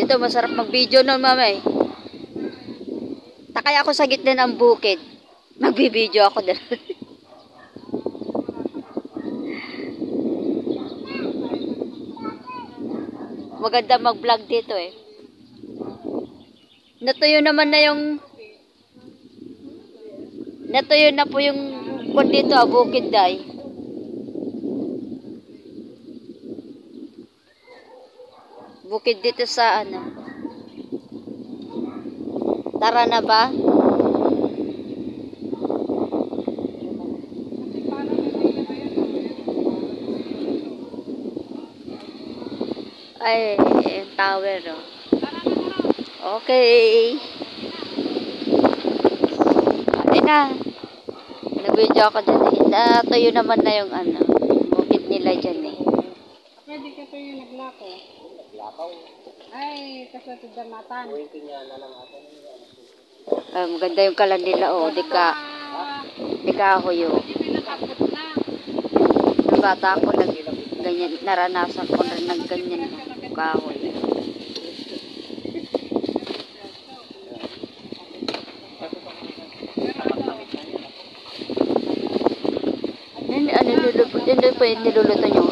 dito, masarap mag-video nun, mamay. Takay ako sa gitna ng bukid. Magbibideo ako doon. Maganda mag-vlog dito eh. Natuyo naman na yung natuyo na po yung kung dito bukid day. Bukid dito sa ano. Tara na ba? Ay, yung tower oh. Okay. Ay na. Nag-video ako dyan eh. Natuyo naman na yung ano. Bukid nila dyan eh. Pwede ka ito yung naglako. Naglakaw? Ay, kasatid na matan. Maganda yung kalan nila oh. Di ka hoyo. Nung bata ako ganyan, naranasan ko rin ng ganyan kahoy. Ano pa yung niluluto nyo?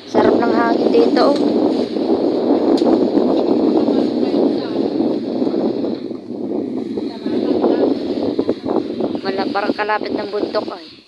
Sarap ng hangin dito oh. Parang kalapit ng bundok ay.